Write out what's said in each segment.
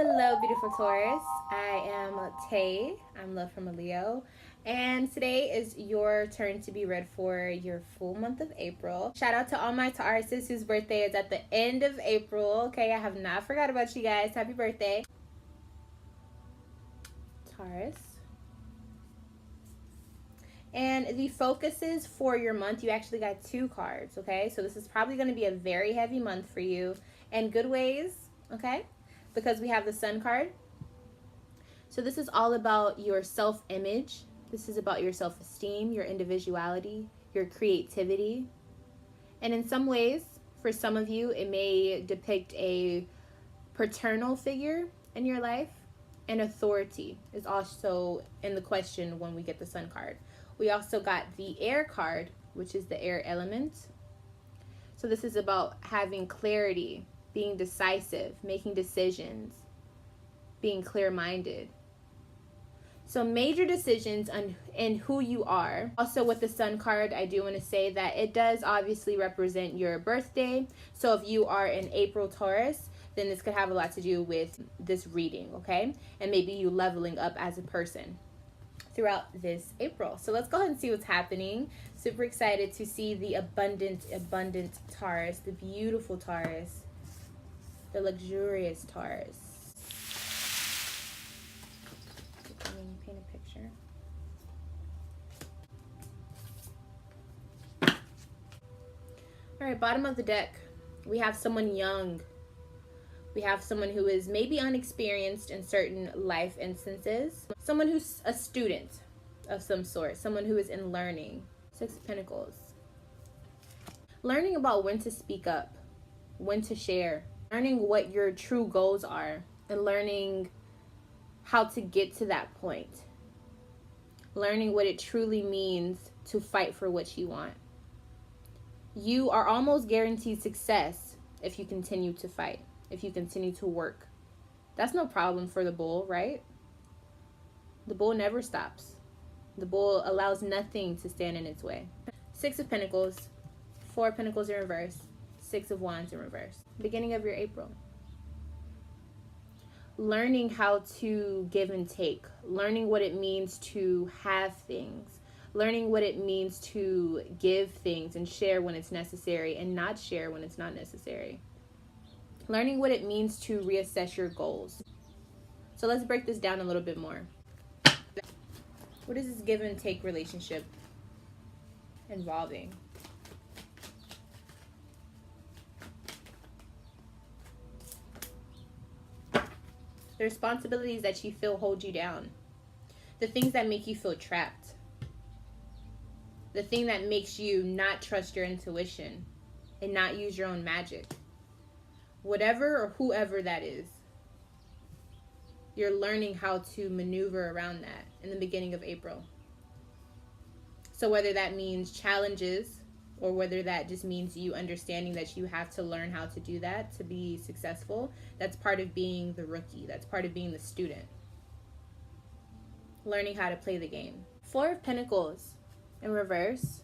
Hello, beautiful Taurus. I am Tay. I'm Love from a Leo. And today is your turn to be read for your full month of April. Shout out to all my Tauruses whose birthday is at the end of April. Okay, I have not forgot about you guys. Happy birthday. Taurus. And the focuses for your month, you actually got 2 cards, okay? So this is probably going to be a very heavy month for you in good ways, okay? Because we have the Sun card. So this is all about your self-image. This is about your self-esteem, your individuality, your creativity. And in some ways, for some of you, it may depict a paternal figure in your life. And authority is also in the question when we get the Sun card. We also got the Air card, which is the air element. So this is about having clarity, being decisive, making decisions, being clear-minded. So major decisions in who you are. Also with the Sun card, I do want to say that it does obviously represent your birthday. So if you are an April Taurus, then this could have a lot to do with this reading, okay? And maybe you leveling up as a person throughout this April. So let's go ahead and see what's happening. Super excited to see the abundant Taurus, the beautiful Taurus, the luxurious Taurus. Paint a picture. All right, bottom of the deck, we have someone young. We have someone who is maybe unexperienced in certain life instances. Someone who's a student of some sort. Someone who is in learning. 6 of Pentacles. Learning about when to speak up, when to share. Learning what your true goals are. And learning how to get to that point. Learning what it truly means to fight for what you want. You are almost guaranteed success if you continue to fight. If you continue to work. That's no problem for the bull, right? The bull never stops. The bull allows nothing to stand in its way. 6 of Pentacles, 4 of Pentacles in reverse, 6 of Wands in reverse. Beginning of your April. Learning how to give and take. Learning what it means to have things. Learning what it means to give things and share when it's necessary and not share when it's not necessary. Learning what it means to reassess your goals. So let's break this down a little bit more. What is this give and take relationship involving? The responsibilities that you feel hold you down. The things that make you feel trapped. The thing that makes you not trust your intuition and not use your own magic. Whatever or whoever that is, you're learning how to maneuver around that in the beginning of April. So whether that means challenges or whether that just means you understanding that you have to learn how to do that to be successful, that's part of being the rookie. That's part of being the student. Learning how to play the game. 4 of Pentacles in reverse.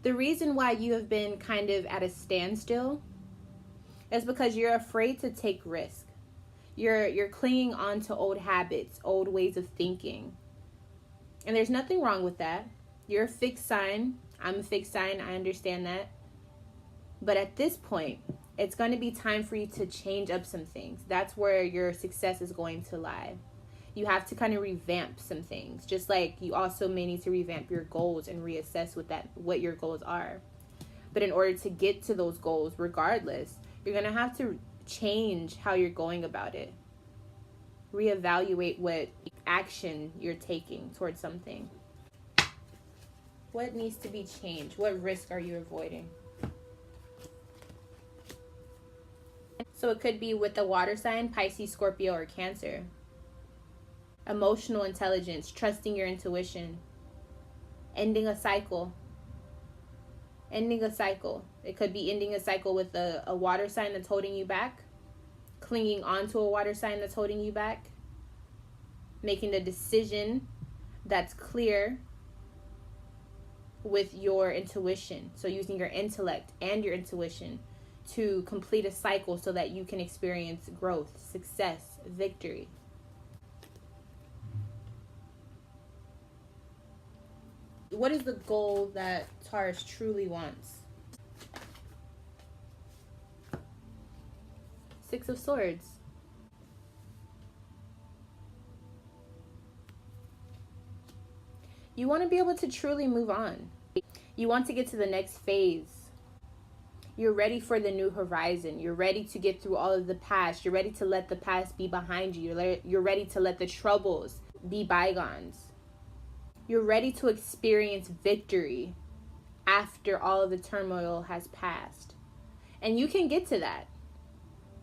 The reason why you have been kind of at a standstill is because you're afraid to take risk. You're clinging on to old habits, old ways of thinking. And there's nothing wrong with that. You're a fixed sign. I'm a fixed sign. I understand that. But at this point, it's going to be time for you to change up some things. That's where your success is going to lie. You have to kind of revamp some things. Just like you also may need to revamp your goals and reassess what your goals are. But in order to get to those goals, regardless, you're going to have to change how you're going about it. Reevaluate what action you're taking towards something. What needs to be changed? What risk are you avoiding? So it could be with the water sign, Pisces, Scorpio, or Cancer. Emotional intelligence, trusting your intuition. Ending a cycle. Ending a cycle. It could be ending a cycle with a water sign that's holding you back. Clinging onto a water sign that's holding you back. Making a decision that's clear with your intuition. So using your intellect and your intuition to complete a cycle so that you can experience growth, success, victory. What is the goal that Taurus truly wants? Six of Swords. You want to be able to truly move on. You want to get to the next phase. You're ready for the new horizon. You're ready to get through all of the past. You're ready to let the past be behind you. You're ready to let the troubles be bygones. You're ready to experience victory after all of the turmoil has passed. And you can get to that.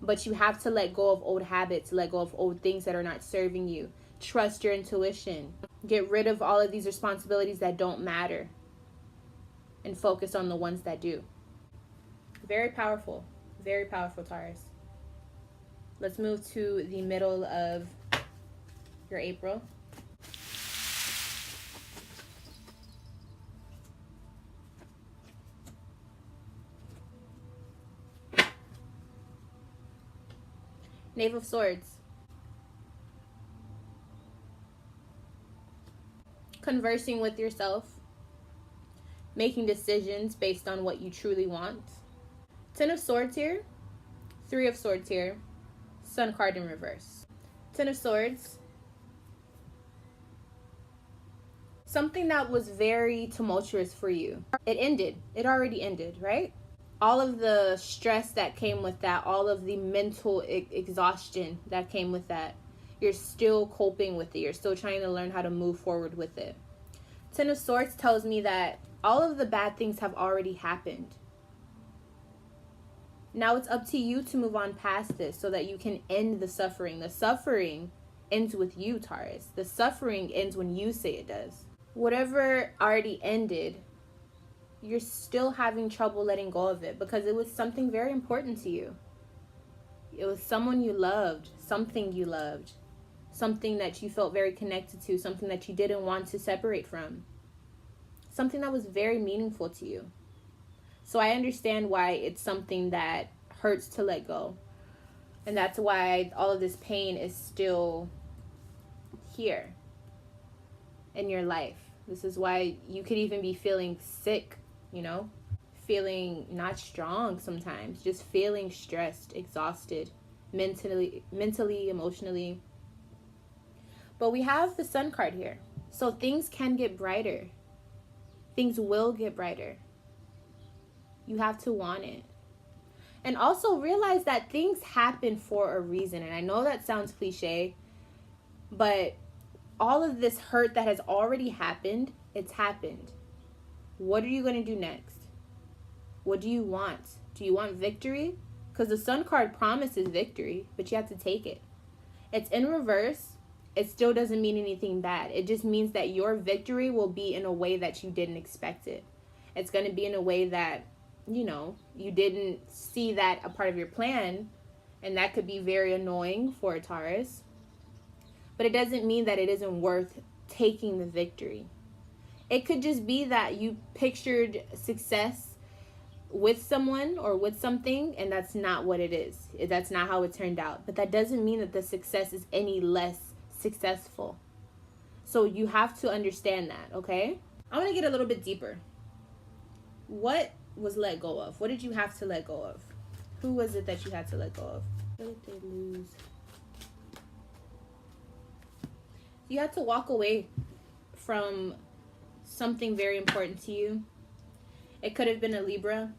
But you have to let go of old habits, let go of old things that are not serving you. Trust your intuition. Get rid of all of these responsibilities that don't matter. And focus on the ones that do. Very powerful, Taurus. Let's move to the middle of your April. Knave of Swords. Conversing with yourself. Making decisions based on what you truly want. Ten of Swords here. Three of Swords here. Sun card in reverse. Ten of Swords. Something that was very tumultuous for you. It ended. It already ended, right? All of the stress that came with that, all of the mental exhaustion that came with that, you're still coping with it. You're still trying to learn how to move forward with it. Ten of Swords tells me that all of the bad things have already happened. Now it's up to you to move on past this so that you can end the suffering. The suffering ends with you, Taurus. The suffering ends when you say it does. Whatever already ended, you're still having trouble letting go of it because it was something very important to you. It was someone you loved, something you loved, something that you felt very connected to, something that you didn't want to separate from, something that was very meaningful to you. So I understand why it's something that hurts to let go. And that's why all of this pain is still here in your life. This is why you could even be feeling sick, you know, feeling not strong sometimes, just feeling stressed, exhausted, mentally, emotionally. But we have the Sun card here. So things can get brighter. Things will get brighter. You have to want it. And also realize that things happen for a reason. And I know that sounds cliche, but all of this hurt that has already happened, it's happened. What are you going to do next? What do you want? Do you want victory? Because the Sun card promises victory, but you have to take it. It's in reverse. It still doesn't mean anything bad. It just means that your victory will be in a way that you didn't expect it. It's going to be in a way that, you know, you didn't see that a part of your plan, and that could be very annoying for a Taurus. But it doesn't mean that it isn't worth taking the victory. It could just be that you pictured success with someone or with something, and that's not what it is. That's not how it turned out. But that doesn't mean that the success is any less successful. So you have to understand that, okay? I want to get a little bit deeper. What was let go of? What did you have to let go of? Who was it that you had to let go of? What did they lose? You had to walk away from something very important to you. It could have been a Libra,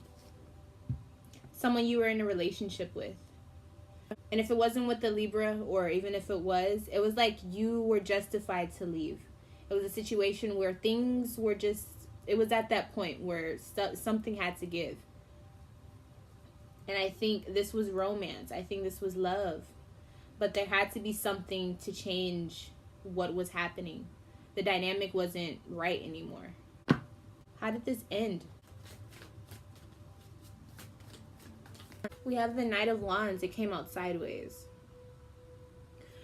someone you were in a relationship with. And if it wasn't with the Libra, or even if it was like you were justified to leave. It was a situation where things were just, it was at that point where something had to give. And I think this was romance. I think this was love. But there had to be something to change what was happening. The dynamic wasn't right anymore. How did this end? We have the Knight of Wands. It came out sideways.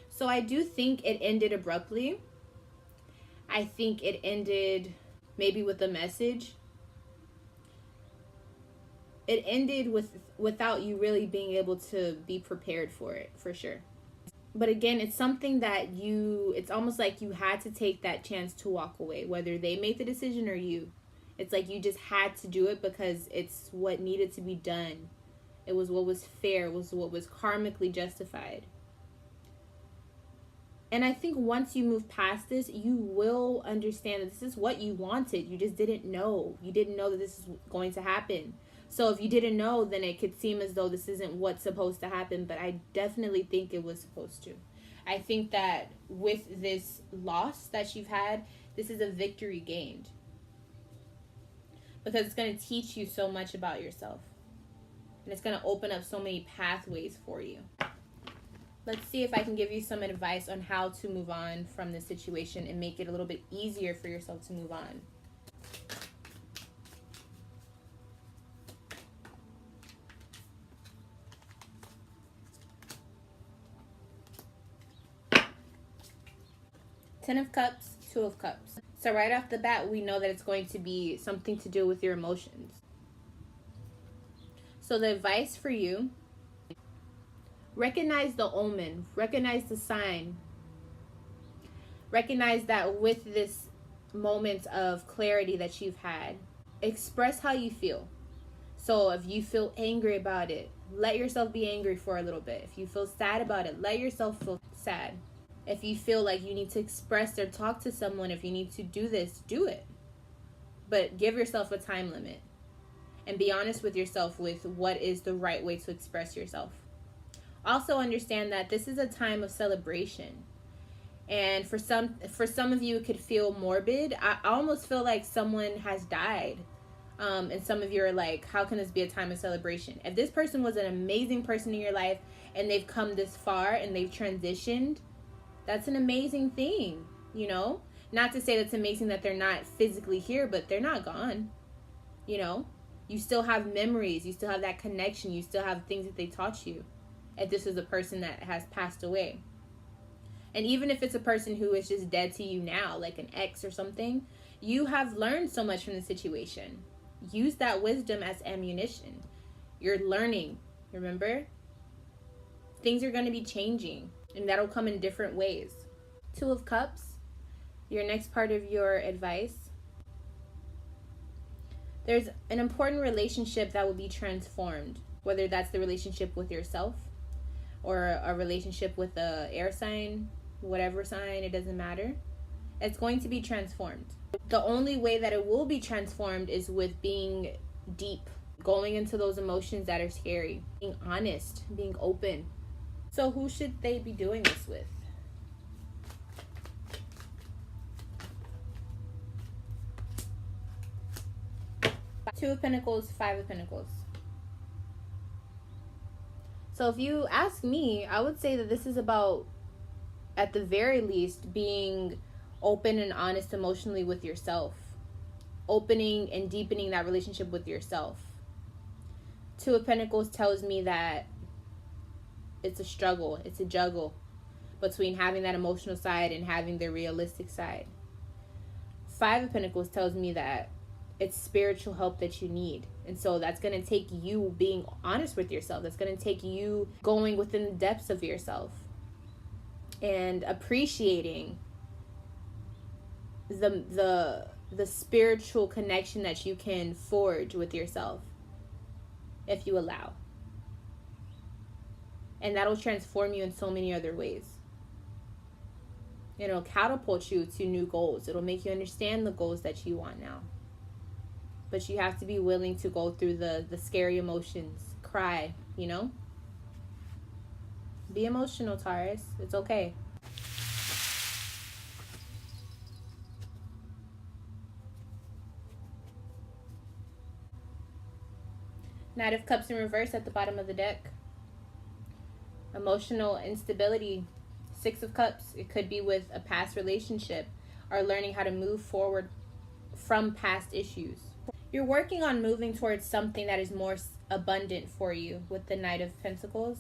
So I do think it ended abruptly. I think it ended maybe with a message. It ended without you really being able to be prepared for it, for sure. But again, it's something that it's almost like you had to take that chance to walk away, whether they made the decision or you. It's like you just had to do it because it's what needed to be done. It was what was fair, it was what was karmically justified. And I think once you move past this, you will understand that this is what you wanted. You just didn't know. You didn't know that this is going to happen. So if you didn't know, then it could seem as though this isn't what's supposed to happen. But I definitely think it was supposed to. I think that with this loss that you've had, this is a victory gained. Because it's going to teach you so much about yourself. And it's going to open up so many pathways for you. Let's see if I can give you some advice on how to move on from this situation and make it a little bit easier for yourself to move on. Ten of Cups, Two of Cups. So right off the bat, we know that it's going to be something to do with your emotions. So the advice for you: recognize the omen, recognize the sign. Recognize that with this moment of clarity that you've had, express how you feel. So if you feel angry about it, let yourself be angry for a little bit. If you feel sad about it, let yourself feel sad. If you feel like you need to express or talk to someone, if you need to do this, do it. But give yourself a time limit. And be honest with yourself with what is the right way to express yourself. Also understand that this is a time of celebration. And for some of you, it could feel morbid. I almost feel like someone has died. And some of you are like, how can this be a time of celebration? If this person was an amazing person in your life and they've come this far and they've transitioned, that's an amazing thing, you know? Not to say that's amazing that they're not physically here, but they're not gone, you know? You still have memories. You still have that connection. You still have things that they taught you. If this is a person that has passed away. And even if it's a person who is just dead to you now, like an ex or something, you have learned so much from the situation. Use that wisdom as ammunition. You're learning, remember? Things are going to be changing, and that'll come in different ways. Two of Cups, your next part of your advice. There's an important relationship that will be transformed, whether that's the relationship with yourself or a relationship with a air sign, whatever sign, it doesn't matter. It's going to be transformed. The only way that it will be transformed is with being deep, going into those emotions that are scary, being honest, being open. So who should they be doing this with? Two of Pentacles, Five of Pentacles. So if you ask me, I would say that this is about, at the very least, being open and honest emotionally with yourself. Opening and deepening that relationship with yourself. Two of Pentacles tells me that it's a struggle, it's a juggle between having that emotional side and having the realistic side. Five of Pentacles tells me that it's spiritual help that you need. And so that's going to take you being honest with yourself. That's going to take you going within the depths of yourself and appreciating the spiritual connection that you can forge with yourself if you allow. And that'll transform you in so many other ways. It'll catapult you to new goals. It'll make you understand the goals that you want now. But you have to be willing to go through the scary emotions. Cry, you know? Be emotional, Taurus. It's okay. Knight of Cups in reverse at the bottom of the deck. Emotional instability. Six of Cups. It could be with a past relationship or learning how to move forward from past issues. You're working on moving towards something that is more abundant for you with the Knight of Pentacles.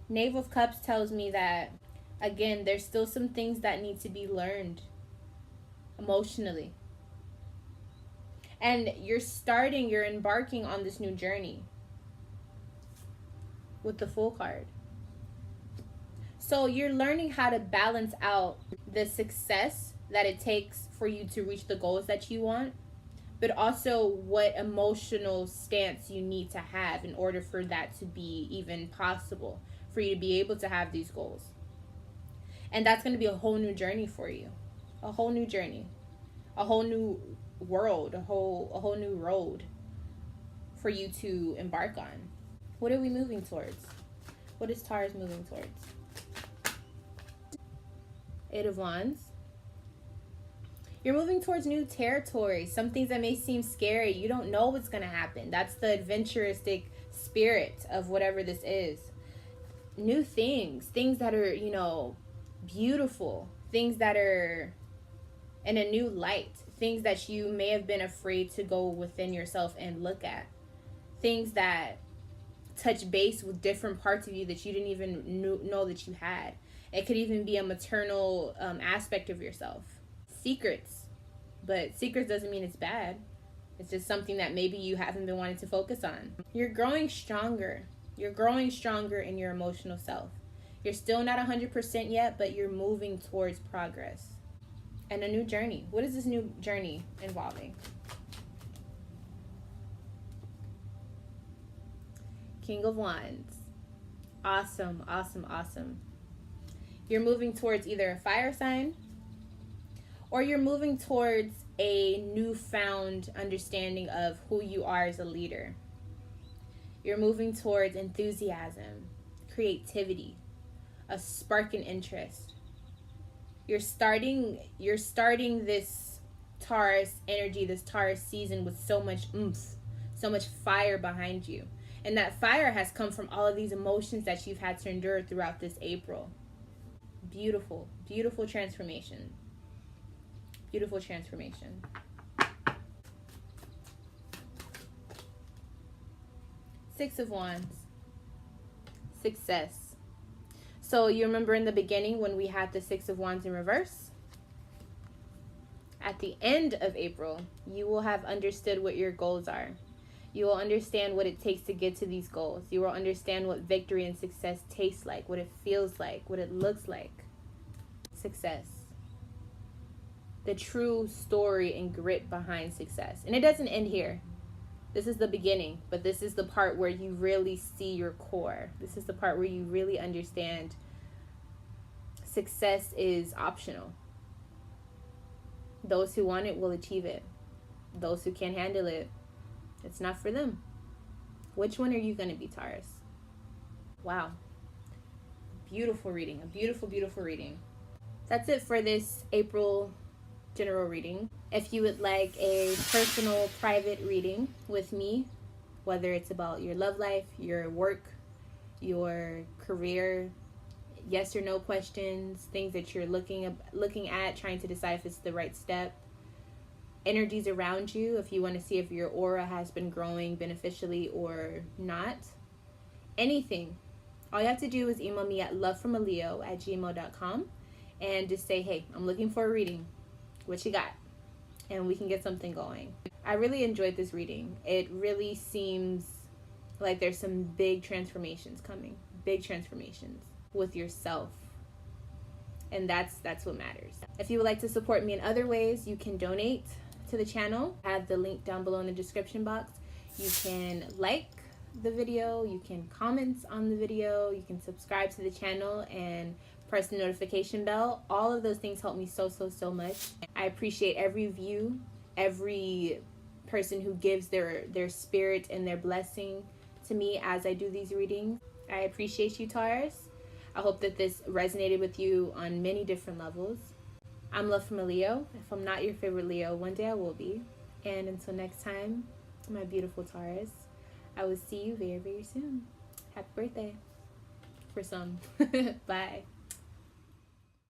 Knave of Cups tells me that, again, there's still some things that need to be learned emotionally. And you're embarking on this new journey. with the Fool card. So you're learning how to balance out the success that it takes for you to reach the goals that you want, but also what emotional stance you need to have in order for that to be even possible, for you to be able to have these goals. And that's going to be a whole new journey for you. A whole new journey. A whole new world, a whole new road for you to embark on. What are we moving towards? What is Taurus moving towards? Eight of Wands. You're moving towards new territory. Some things that may seem scary. You don't know what's going to happen. That's the adventuristic spirit of whatever this is. New things. Things that are, beautiful. Things that are in a new light. Things that you may have been afraid to go within yourself and look at. Things that touch base with different parts of you that you didn't even know that you had. It could even be a maternal aspect of yourself. Secrets. But secrets doesn't mean it's bad. It's just something that maybe you haven't been wanting to focus on. You're growing stronger. You're growing stronger in your emotional self. You're still not 100% yet, but you're moving towards progress. And a new journey. What is this new journey involving? King of Wands. Awesome, awesome, awesome. You're moving towards either a fire sign, or you're moving towards a newfound understanding of who you are as a leader. You're moving towards enthusiasm, creativity, a spark in interest. You're starting this Taurus energy, this Taurus season with so much oomph, so much fire behind you. And that fire has come from all of these emotions that you've had to endure throughout this April. Beautiful, beautiful transformation. Beautiful transformation. Six of Wands. Success. So you remember in the beginning when we had the Six of Wands in reverse? At the end of April, you will have understood what your goals are. You will understand what it takes to get to these goals. You will understand what victory and success tastes like, what it feels like, what it looks like. Success. The true story and grit behind success. And it doesn't end here. This is the beginning, but this is the part where you really see your core. This is the part where you really understand success is optional. Those who want it will achieve it. Those who can't handle it, it's not for them. Which one are you going to be, Taurus? Wow. Beautiful reading. A beautiful, beautiful reading. That's it for this April general reading. If you would like a personal, private reading with me, whether it's about your love life, your work, your career, yes or no questions, things that you're looking at, trying to decide if it's the right step, energies around you, if you want to see if your aura has been growing beneficially or not, anything, all you have to do is email me at lovefromaleo@gmail.com and just say, hey, I'm looking for a reading. What you got? And we can get something going. I really enjoyed this reading. It really seems like there's some big transformations coming. Big transformations with yourself. And that's what matters. If you would like to support me in other ways, you can donate to the channel. I have the link down below in the description box. You can like the video, you can comment on the video, you can subscribe to the channel and press the notification bell. All of those things help me so much. I appreciate every view, every person who gives their spirit and their blessing to me as I do these readings. I appreciate you, Taurus. I hope that this resonated with you on many different levels. I'm Love from a Leo. If I'm not your favorite Leo, one day I will be. And until next time, my beautiful Taurus, I will see you very, very soon. Happy birthday for some. Bye.